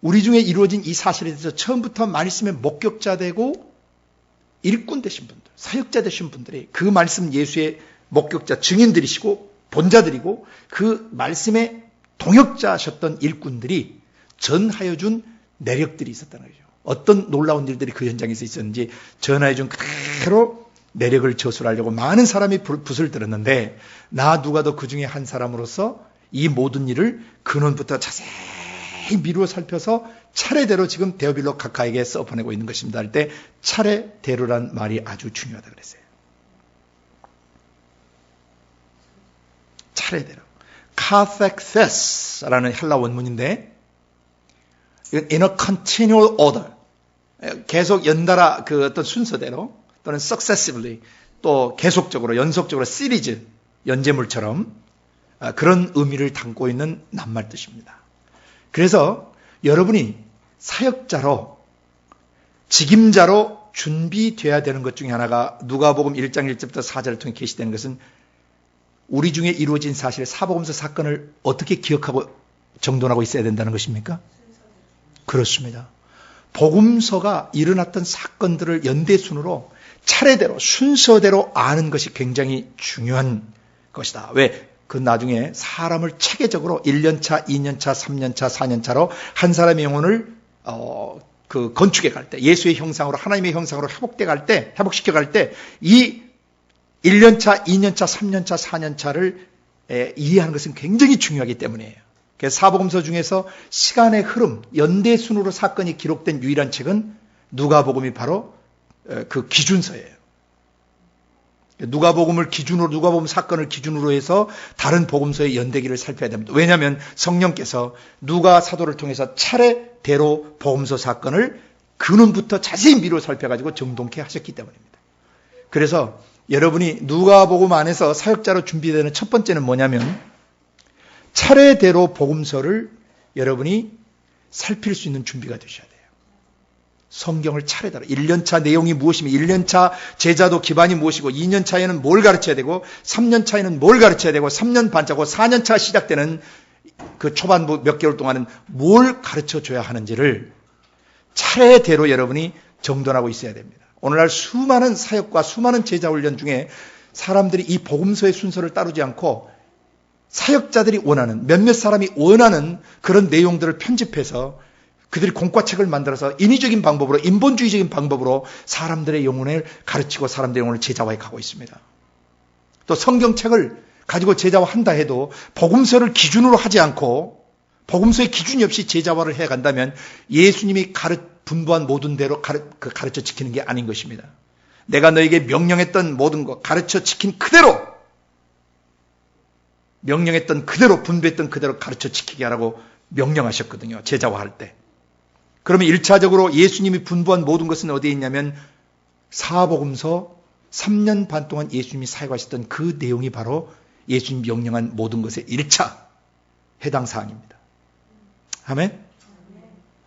우리 중에 이루어진 이 사실에 대해서 처음부터 말씀의 목격자 되고 일꾼 되신 분들, 사역자 되신 분들이 그 말씀 예수의 목격자 증인들이시고 본자들이고 그 말씀의 동역자셨던 일꾼들이 전하여 준 내력들이 있었다는 거죠. 어떤 놀라운 일들이 그 현장에서 있었는지 전하여 준 그대로 내력을 저술하려고 많은 사람이 붓을 들었는데 나 누가도 그 중에 한 사람으로서 이 모든 일을 근원부터 자세히 미루어 살펴서 차례대로 지금 데오빌로 각하에게 써보내고 있는 것입니다. 할 때 차례대로란 말이 아주 중요하다 그랬어요. 차례대로. 카텍세스라는 헬라 원문인데 이건 in a continual order. 계속 연달아 그 어떤 순서대로 또는 successively 또 계속적으로 연속적으로 시리즈 연재물처럼 그런 의미를 담고 있는 낱말 뜻입니다. 그래서 여러분이 사역자로 직임자로 준비되어야 되는 것 중에 하나가 누가복음 1장 1절부터 4절을 통해 계시되는 것은 우리 중에 이루어진 사실 사복음서 사건을 어떻게 기억하고 정돈하고 있어야 된다는 것입니까? 그렇습니다. 복음서가 일어났던 사건들을 연대순으로 차례대로 순서대로 아는 것이 굉장히 중요한 것이다. 왜? 그 나중에 사람을 체계적으로 1년차, 2년차, 3년차, 4년차로 한 사람의 영혼을 건축해 갈 때, 예수의 형상으로, 하나님의 형상으로 회복시켜 갈 때, 이 1년차, 2년차, 3년차, 4년차를 이해하는 것은 굉장히 중요하기 때문이에요. 그래서 사복음서 중에서 시간의 흐름, 연대순으로 사건이 기록된 유일한 책은 누가복음이 바로 그 기준서예요. 누가복음 사건을 기준으로 해서 다른 복음서의 연대기를 살펴야 됩니다. 왜냐하면 성령께서 누가 사도를 통해서 차례대로 복음서 사건을 근원부터 자세히 미루어 살펴가지고 정돈케 하셨기 때문입니다. 그래서 여러분이 누가복음 안에서 사역자로 준비되는 첫 번째는 뭐냐면 차례대로 복음서를 여러분이 살필 수 있는 준비가 되셔야 돼요. 성경을 차례대로 1년차 내용이 무엇이며 1년차 제자도 기반이 무엇이고 2년차에는 뭘 가르쳐야 되고 3년차에는 뭘 가르쳐야 되고 3년 반차고 4년차 시작되는 그 초반부 몇 개월 동안은 뭘 가르쳐줘야 하는지를 차례대로 여러분이 정돈하고 있어야 됩니다. 오늘날 수많은 사역과 수많은 제자 훈련 중에 사람들이 이 복음서의 순서를 따르지 않고 사역자들이 원하는 몇몇 사람이 원하는 그런 내용들을 편집해서 그들이 공과책을 만들어서 인위적인 방법으로 인본주의적인 방법으로 사람들의 영혼을 가르치고 사람들의 영혼을 제자화해 가고 있습니다. 또 성경책을 가지고 제자화한다 해도 복음서를 기준으로 하지 않고 복음서의 기준이 없이 제자화를 해 간다면 예수님이 분부한 모든 대로 가르쳐 지키는 게 아닌 것입니다. 내가 너에게 명령했던 모든 것 가르쳐 지킨 그대로 분부했던 그대로 가르쳐 지키게 하라고 명령하셨거든요. 제자화할 때. 그러면 1차적으로 예수님이 분부한 모든 것은 어디에 있냐면 사복음서 3년 반 동안 예수님이 사역하셨던 그 내용이 바로 예수님 명령한 모든 것의 1차 해당 사항입니다. 아멘?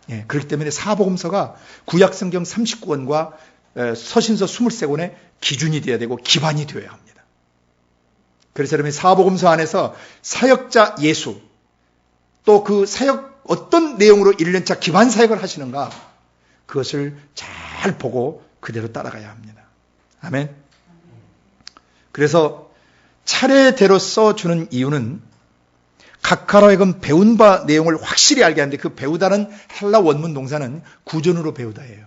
예, 그렇기 때문에 사복음서가 구약성경 39권과 서신서 23권의 기준이 되어야 되고 기반이 되어야 합니다. 그래서 여러분 사복음서 안에서 사역자 예수 또 그 사역 어떤 내용으로 1년차 기반 사역을 하시는가 그것을 잘 보고 그대로 따라가야 합니다. 아멘. 그래서 차례대로 써주는 이유는 각하로 하여금 배운 바 내용을 확실히 알게 하는데 그 배우다는 헬라 원문 동사는 구전으로 배우다예요.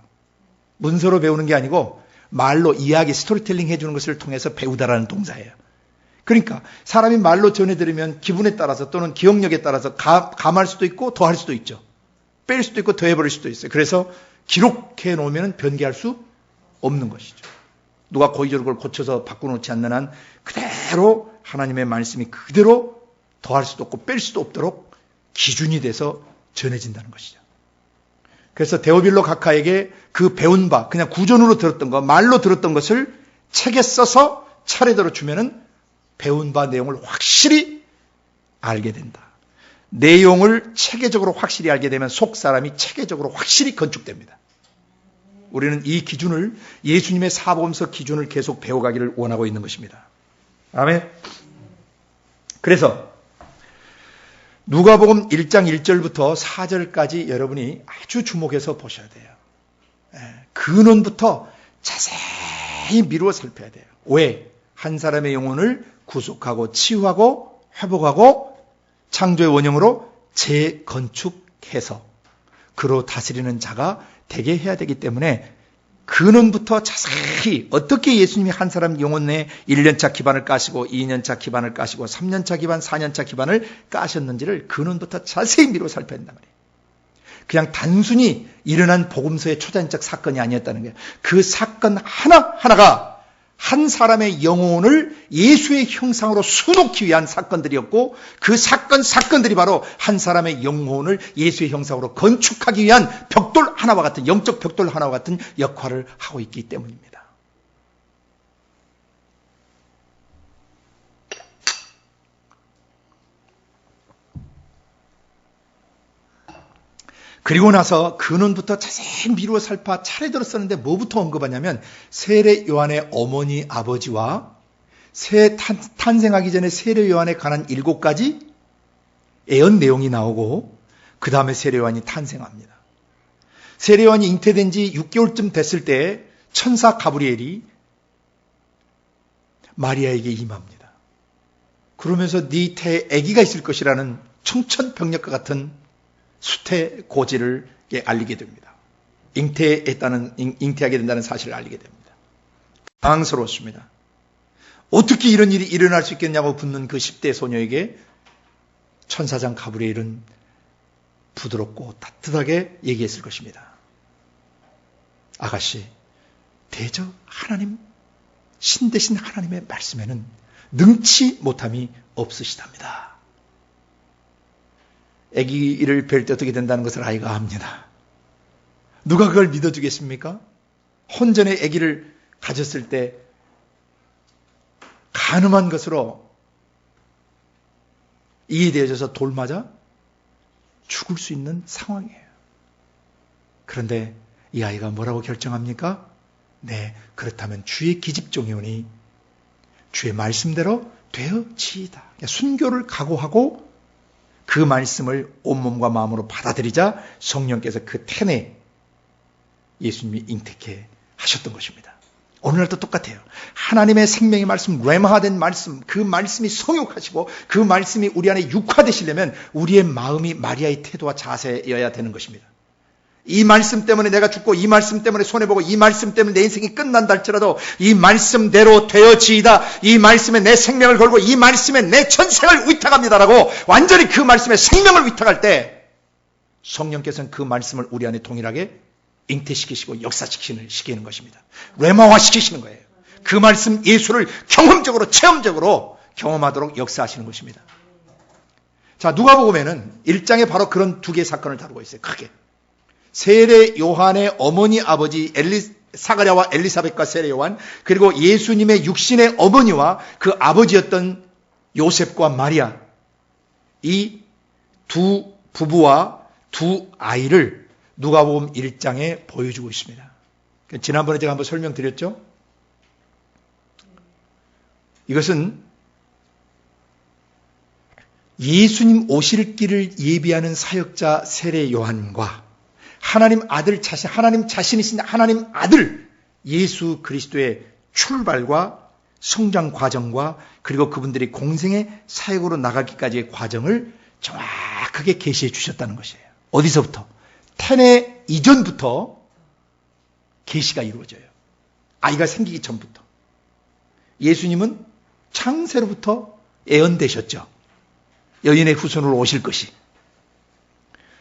문서로 배우는 게 아니고 말로 이야기 스토리텔링 해주는 것을 통해서 배우다라는 동사예요. 그러니까 사람이 말로 전해들으면 기분에 따라서 또는 기억력에 따라서 감할 수도 있고 더할 수도 있죠. 뺄 수도 있고 더해버릴 수도 있어요. 그래서 기록해 놓으면 변개할 수 없는 것이죠. 누가 고의적으로 그걸 고쳐서 바꿔놓지 않는 한 그대로 하나님의 말씀이 그대로 더할 수도 없고 뺄 수도 없도록 기준이 돼서 전해진다는 것이죠. 그래서 데오빌로 각하에게 그 배운 바 그냥 구전으로 들었던 거 말로 들었던 것을 책에 써서 차례대로 주면은 배운 바 내용을 확실히 알게 된다. 내용을 체계적으로 확실히 알게 되면 속 사람이 체계적으로 확실히 건축됩니다. 우리는 이 기준을 예수님의 사복음서 기준을 계속 배워가기를 원하고 있는 것입니다. 아멘. 그래서 누가복음 1장 1절부터 4절까지 여러분이 아주 주목해서 보셔야 돼요. 근원부터 자세히 미루어 살펴야 돼요. 왜? 한 사람의 영혼을 구속하고 치유하고 회복하고 창조의 원형으로 재건축해서 그로 다스리는 자가 되게 해야 되기 때문에 근원부터 자세히 어떻게 예수님이 한 사람 영혼 내에 1년차 기반을 까시고 2년차 기반을 까시고 3년차 기반, 4년차 기반을 까셨는지를 근원부터 자세히 미루어 살펴야 된단 말이에요. 그냥 단순히 일어난 복음서의 초자연적 사건이 아니었다는 거예요. 그 사건 하나하나가 한 사람의 영혼을 예수의 형상으로 수놓기 위한 사건들이었고 그 사건들이 바로 한 사람의 영혼을 예수의 형상으로 건축하기 위한 벽돌 하나와 같은 영적 벽돌 하나와 같은 역할을 하고 있기 때문입니다. 그리고 나서 근원부터 자세히 미루어 살파 차례대로 썼는데 뭐부터 언급하냐면 세례 요한의 어머니 아버지와 탄생하기 전에 세례 요한에 관한 7가지 애언 내용이 나오고 그 다음에 세례 요한이 탄생합니다. 세례 요한이 잉태된 지 6개월쯤 됐을 때 천사 가브리엘이 마리아에게 임합니다. 그러면서 네 태에 아기가 있을 것이라는 청천벽력과 같은 수태 고지를 알리게 됩니다. 잉태하게 된다는 사실을 알리게 됩니다. 당황스러웠습니다. 어떻게 이런 일이 일어날 수 있겠냐고 묻는 그 10대 소녀에게 천사장 가브리엘은 부드럽고 따뜻하게 얘기했을 것입니다. 아가씨, 대저 하나님, 신 대신 하나님의 말씀에는 능치 못함이 없으시답니다. 아기를 뵐 때 어떻게 된다는 것을 아이가 압니다. 누가 그걸 믿어주겠습니까? 혼전의 아기를 가졌을 때 간음한 것으로 이해되어져서 돌맞아 죽을 수 있는 상황이에요. 그런데 이 아이가 뭐라고 결정합니까? 네, 그렇다면 주의 기집종이 오니 주의 말씀대로 되어지이다. 순교를 각오하고 그 말씀을 온몸과 마음으로 받아들이자 성령께서 그 태내 예수님이 잉태케 하셨던 것입니다. 오늘날도 똑같아요. 하나님의 생명의 말씀, 레마화된 말씀, 그 말씀이 성육하시고 그 말씀이 우리 안에 육화되시려면 우리의 마음이 마리아의 태도와 자세여야 되는 것입니다. 이 말씀 때문에 내가 죽고 이 말씀 때문에 손해보고 이 말씀 때문에 내 인생이 끝난다 할지라도 이 말씀대로 되어지이다. 이 말씀에 내 생명을 걸고 이 말씀에 내 전생을 위탁합니다라고 완전히 그 말씀에 생명을 위탁할 때 성령께서는 그 말씀을 우리 안에 동일하게 잉태시키시고 역사시키는 것입니다. 레마화시키시는 거예요. 그 말씀 예수를 경험적으로 체험적으로 경험하도록 역사하시는 것입니다. 자, 누가복음에는 1장에 바로 그런 두 개의 사건을 다루고 있어요. 크게. 세례 요한의 어머니 아버지 사가랴와 엘리사벳과 세례 요한, 그리고 예수님의 육신의 어머니와 그 아버지였던 요셉과 마리아, 이 두 부부와 두 아이를 누가복음 1장에 보여주고 있습니다. 지난번에 제가 한번 설명드렸죠? 이것은 예수님 오실 길을 예비하는 사역자 세례 요한과 하나님 자신이신 하나님 아들 예수 그리스도의 출발과 성장 과정과 그리고 그분들이 공생의 사역으로 나가기까지의 과정을 정확하게 계시해 주셨다는 것이에요. 어디서부터? 태내 이전부터 계시가 이루어져요. 아이가 생기기 전부터. 예수님은 창세로부터 예언되셨죠. 여인의 후손으로 오실 것이.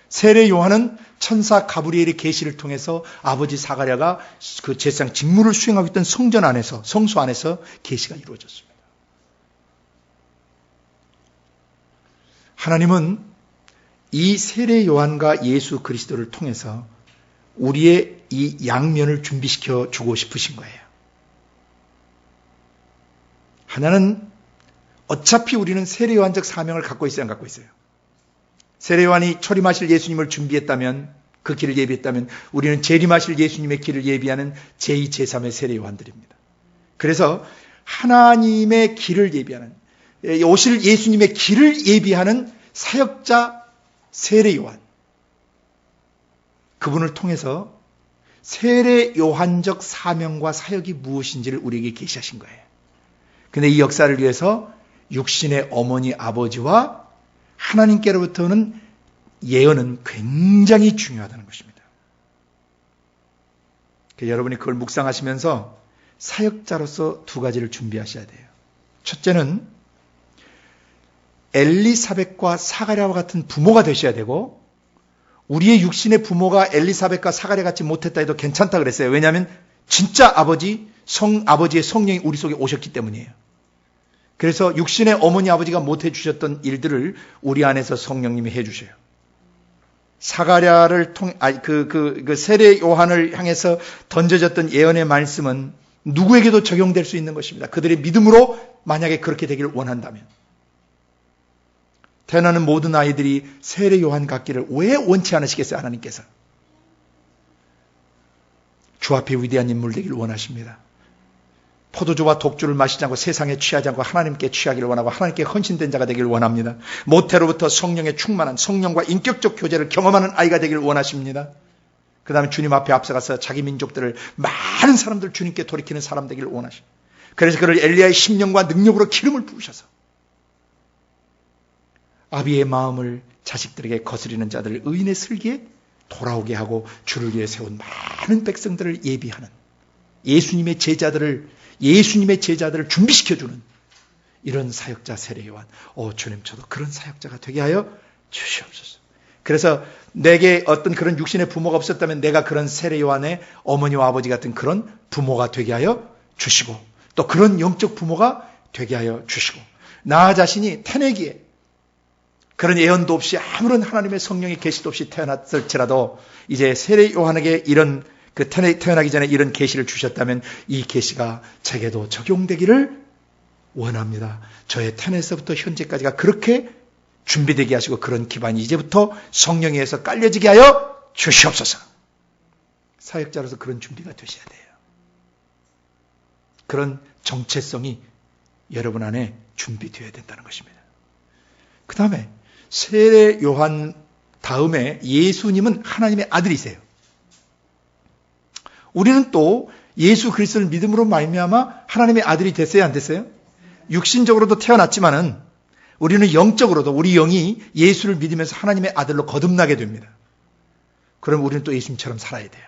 세례 요한은 천사 가브리엘의 계시를 통해서 아버지 사가랴가 그 제사장 직무를 수행하고 있던 성소 안에서 계시가 이루어졌습니다. 하나님은 이 세례 요한과 예수 그리스도를 통해서 우리의 이 양면을 준비시켜 주고 싶으신 거예요. 하나는 어차피 우리는 세례 요한적 사명을 갖고 있어야 안 갖고 있어요. 세례 요한이 초림하실 예수님을 준비했다면, 그 길을 예비했다면 우리는 재림하실 예수님의 길을 예비하는 제2, 제3의 세례 요한들입니다. 그래서 하나님의 길을 예비하는, 오실 예수님의 길을 예비하는 사역자 세례 요한, 그분을 통해서 세례 요한적 사명과 사역이 무엇인지를 우리에게 계시하신 거예요. 근데 이 역사를 위해서 육신의 어머니 아버지와 하나님께로부터는 예언은 굉장히 중요하다는 것입니다. 여러분이 그걸 묵상하시면서 사역자로서 두 가지를 준비하셔야 돼요. 첫째는 엘리사벳과 사가랴와 같은 부모가 되셔야 되고, 우리의 육신의 부모가 엘리사벳과 사가랴 같이 못했다 해도 괜찮다 그랬어요. 왜냐하면 진짜 아버지의 성령이 우리 속에 오셨기 때문이에요. 그래서 육신의 어머니 아버지가 못해 주셨던 일들을 우리 안에서 성령님이 해 주셔요. 사가랴를 그 세례 요한을 향해서 던져졌던 예언의 말씀은 누구에게도 적용될 수 있는 것입니다. 그들의 믿음으로 만약에 그렇게 되기를 원한다면. 태어나는 모든 아이들이 세례 요한 같기를 왜 원치 않으시겠어요? 하나님께서. 주 앞에 위대한 인물 되기를 원하십니다. 포도주와 독주를 마시지 않고 세상에 취하지 않고 하나님께 취하기를 원하고 하나님께 헌신된 자가 되기를 원합니다. 모태로부터 성령에 충만한 성령과 인격적 교제를 경험하는 아이가 되기를 원하십니다. 그 다음에 주님 앞에 앞서가서 자기 민족들을 많은 사람들 주님께 돌이키는 사람 되기를 원하십니다. 그래서 그를 엘리야의 심령과 능력으로 기름을 부으셔서 아비의 마음을 자식들에게 거스리는 자들을 의인의 슬기에 돌아오게 하고 주를 위해 세운 많은 백성들을 예비하는 예수님의 제자들을 준비시켜주는 이런 사역자 세례 요한. 주님, 저도 그런 사역자가 되게 하여 주시옵소서. 그래서 내게 어떤 그런 육신의 부모가 없었다면 내가 그런 세례 요한의 어머니와 아버지 같은 그런 부모가 되게 하여 주시고 또 그런 영적 부모가 되게 하여 주시고 나 자신이 태내기에 그런 예언도 없이 아무런 하나님의 성령의 계시도 없이 태어났을지라도 이제 세례 요한에게 이런 태어나기 전에 이런 계시를 주셨다면 이 계시가 제게도 적용되기를 원합니다. 저의 태어나서부터 현재까지가 그렇게 준비되게 하시고 그런 기반이 이제부터 성령에 의해서 깔려지게 하여 주시옵소서. 사역자로서 그런 준비가 되셔야 돼요. 그런 정체성이 여러분 안에 준비되어야 된다는 것입니다. 그 다음에 세례 요한 다음에 예수님은 하나님의 아들이세요. 우리는 또 예수 그리스도를 믿음으로 말미암아 하나님의 아들이 됐어요, 안 됐어요? 육신적으로도 태어났지만은 우리는 영적으로도 우리 영이 예수를 믿으면서 하나님의 아들로 거듭나게 됩니다. 그럼 우리는 또 예수님처럼 살아야 돼요.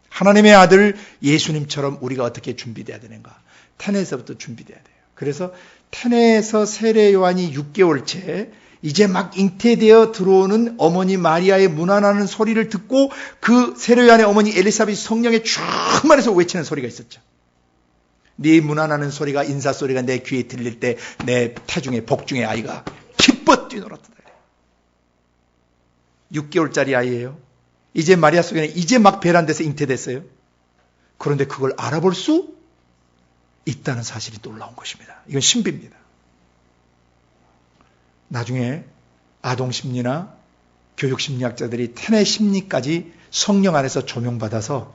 하나님의 아들 예수님처럼 우리가 어떻게 준비돼야 되는가? 태내에서부터 준비돼야 돼요. 그래서 태내에서 세례 요한이 6개월째 이제 막 잉태되어 들어오는 어머니 마리아의 문안하는 소리를 듣고 그 세례 요한의 어머니 엘리사벳이 성령에 충만해서 외치는 소리가 있었죠. 네 문안하는 소리가 인사 소리가 내 귀에 들릴 때 내 태중에 복중의 아이가 기뻐 뛰놀았다. 6개월짜리 아이예요. 이제 마리아 속에는 이제 막 배란돼서 잉태됐어요. 그런데 그걸 알아볼 수 있다는 사실이 놀라운 것입니다. 이건 신비입니다. 나중에 아동심리나 교육심리학자들이 태내 심리까지 성령 안에서 조명받아서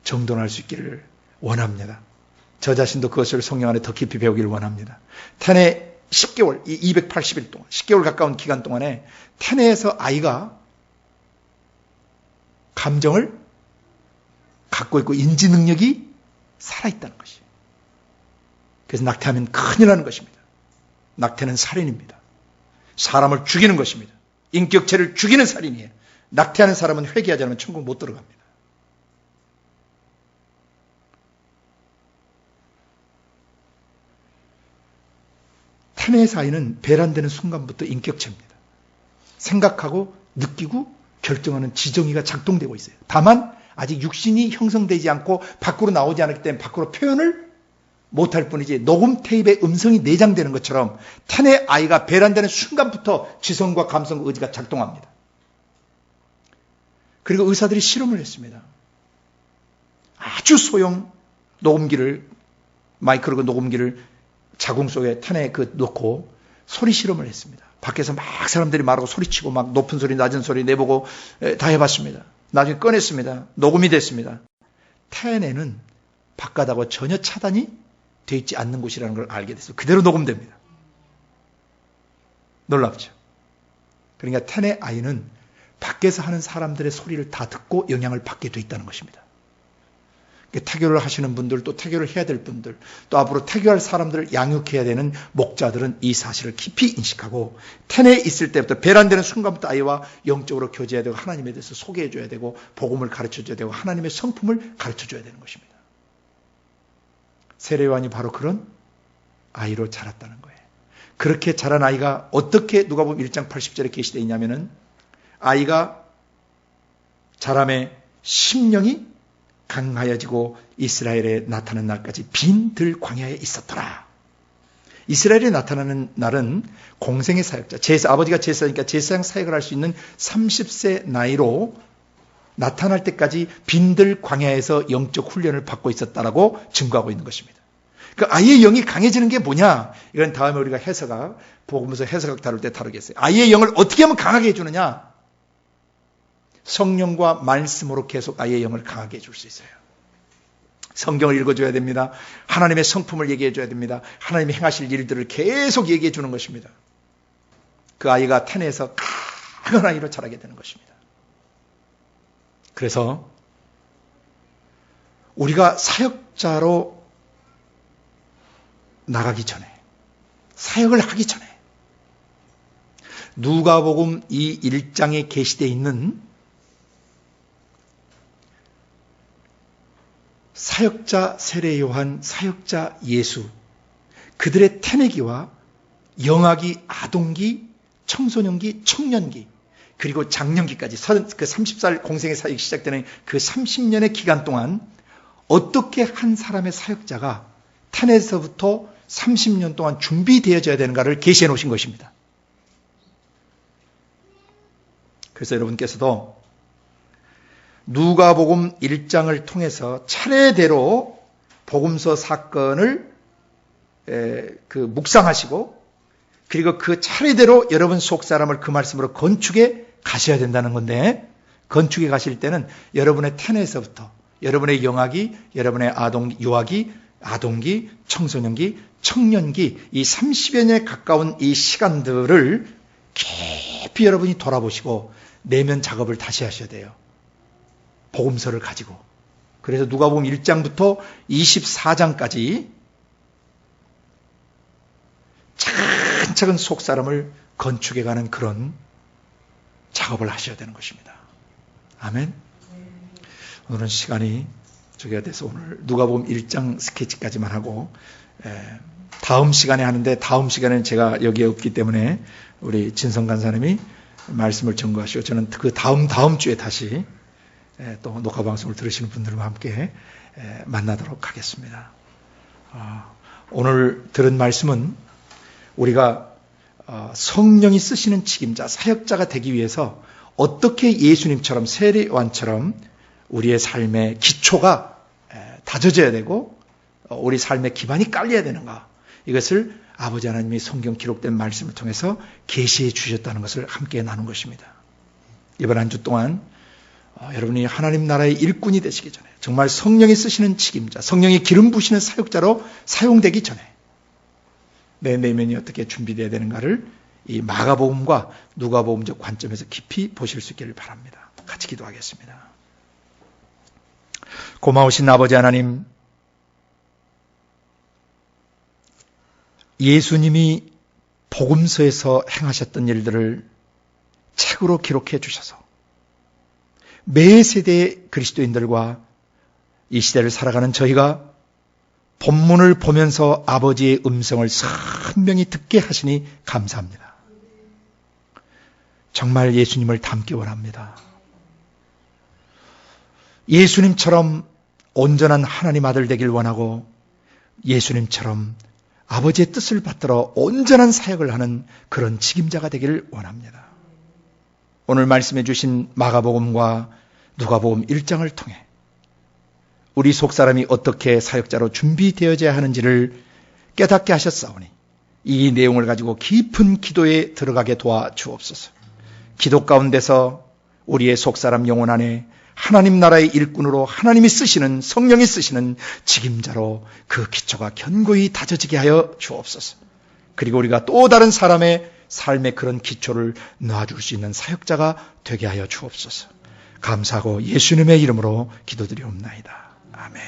정돈할 수 있기를 원합니다. 저 자신도 그것을 성령 안에 더 깊이 배우기를 원합니다. 태내 10개월, 280일 동안, 10개월 가까운 기간 동안에 태내에서 아이가 감정을 갖고 있고 인지 능력이 살아있다는 것이에요. 그래서 낙태하면 큰일 나는 것입니다. 낙태는 살인입니다. 사람을 죽이는 것입니다. 인격체를 죽이는 살인이에요. 낙태하는 사람은 회개하지 않으면 천국 못 들어갑니다. 태내에서 아이는 배란되는 순간부터 인격체입니다. 생각하고 느끼고 결정하는 지정의가 작동되고 있어요. 다만 아직 육신이 형성되지 않고 밖으로 나오지 않았기 때문에 밖으로 표현을 못할 뿐이지 녹음 테이프에 음성이 내장되는 것처럼 태내 아이가 배란되는 순간부터 지성과 감성과 의지가 작동합니다. 그리고 의사들이 실험을 했습니다. 아주 소형 녹음기를 마이크로 녹음기를 자궁 속에 태내에 놓고 소리 실험을 했습니다. 밖에서 막 사람들이 말하고 소리치고 막 높은 소리 낮은 소리 내보고 다 해봤습니다. 나중에 꺼냈습니다. 녹음이 됐습니다. 태내는 바깥하고 전혀 차단이 되어 있지 않는 곳이라는 걸 알게 됐어요. 그대로 녹음됩니다. 놀랍죠? 그러니까 태내 아이는 밖에서 하는 사람들의 소리를 다 듣고 영향을 받게 돼 있다는 것입니다. 태교를 하시는 분들, 또 태교를 해야 될 분들, 또 앞으로 태교할 사람들을 양육해야 되는 목자들은 이 사실을 깊이 인식하고 태내에 있을 때부터 배란되는 순간부터 아이와 영적으로 교제해야 되고 하나님에 대해서 소개해줘야 되고 복음을 가르쳐줘야 되고 하나님의 성품을 가르쳐줘야 되는 것입니다. 세례 요한이 바로 그런 아이로 자랐다는 거예요. 그렇게 자란 아이가 어떻게 누가복음 1장 80절에 계시되어 있냐면은 아이가 자람의 심령이 강하여지고 이스라엘에 나타나는 날까지 빈 들 광야에 있었더라. 이스라엘에 나타나는 날은 공생의 사역자, 아버지가 제사니까 제사장 사역을 할 수 있는 30세 나이로 나타날 때까지 빈들 광야에서 영적 훈련을 받고 있었다라고 증거하고 있는 것입니다. 그 아이의 영이 강해지는 게 뭐냐? 이건 다음에 우리가 복음서 해석학 다룰 때 다루겠어요. 아이의 영을 어떻게 하면 강하게 해주느냐? 성령과 말씀으로 계속 아이의 영을 강하게 해줄 수 있어요. 성경을 읽어줘야 됩니다. 하나님의 성품을 얘기해줘야 됩니다. 하나님이 행하실 일들을 계속 얘기해 주는 것입니다. 그 아이가 태내에서 큰 아이로 자라게 되는 것입니다. 그래서 우리가 사역자로 나가기 전에, 사역을 하기 전에 누가복음 이 1장에 게시되어 있는 사역자 세례 요한, 사역자 예수, 그들의 태내기와 영아기, 아동기, 청소년기, 청년기, 그리고 장년기까지 30살 공생의 사역이 시작되는 그 30년의 기간 동안 어떻게 한 사람의 사역자가 태내에서부터 30년 동안 준비되어져야 되는가를 계시해 놓으신 것입니다. 그래서 여러분께서도 누가복음 1장을 통해서 차례대로 복음서 사건을 묵상하시고, 그리고 그 차례대로 여러분 속 사람을 그 말씀으로 건축해 가셔야 된다는 건데, 건축해 가실 때는 여러분의 태내에서부터 여러분의 영아기, 여러분의 유아기, 아동기, 청소년기, 청년기, 이 30여 년에 가까운 이 시간들을 깊이 여러분이 돌아보시고 내면 작업을 다시 하셔야 돼요. 복음서를 가지고. 그래서 누가복음 1장부터 24장까지 차근차근 속 사람을 건축해가는 그런 작업을 하셔야 되는 것입니다. 아멘. 오늘은 시간이 저기가 돼서 오늘 누가복음 1장 스케치까지만 하고, 다음 시간에 하는데, 다음 시간에는 제가 여기에 없기 때문에 우리 진성 간사님이 말씀을 전거하시고, 저는 그 다음 주에 다시 또 녹화 방송을 들으시는 분들과 함께 만나도록 하겠습니다. 오늘 들은 말씀은 우리가 성령이 쓰시는 책임자, 사역자가 되기 위해서 어떻게 예수님처럼, 세례요한처럼 우리의 삶의 기초가 다져져야 되고 우리 삶의 기반이 깔려야 되는가, 이것을 아버지 하나님이 성경 기록된 말씀을 통해서 계시해 주셨다는 것을 함께 나눈 것입니다. 이번 한 주 동안 여러분이 하나님 나라의 일꾼이 되시기 전에, 정말 성령이 쓰시는 책임자, 성령이 기름 부시는 사역자로 사용되기 전에 내 내면이 어떻게 준비되어야 되는가를 이 마가복음과 누가복음적 관점에서 깊이 보실 수 있기를 바랍니다. 같이 기도하겠습니다. 고마우신 아버지 하나님, 예수님이 복음서에서 행하셨던 일들을 책으로 기록해 주셔서 매 세대의 그리스도인들과 이 시대를 살아가는 저희가 본문을 보면서 아버지의 음성을 선명히 듣게 하시니 감사합니다. 정말 예수님을 닮기 원합니다. 예수님처럼 온전한 하나님 아들 되길 원하고, 예수님처럼 아버지의 뜻을 받들어 온전한 사역을 하는 그런 책임자가 되기를 원합니다. 오늘 말씀해 주신 마가복음과 누가복음 1장을 통해 우리 속사람이 어떻게 사역자로 준비되어져야 하는지를 깨닫게 하셨사오니 이 내용을 가지고 깊은 기도에 들어가게 도와주옵소서. 기도 가운데서 우리의 속사람 영혼 안에 하나님 나라의 일꾼으로 하나님이 쓰시는, 성령이 쓰시는 직임자로 그 기초가 견고히 다져지게 하여 주옵소서. 그리고 우리가 또 다른 사람의 삶의 그런 기초를 놔줄 수 있는 사역자가 되게 하여 주옵소서. 감사하고 예수님의 이름으로 기도드리옵나이다. 아멘.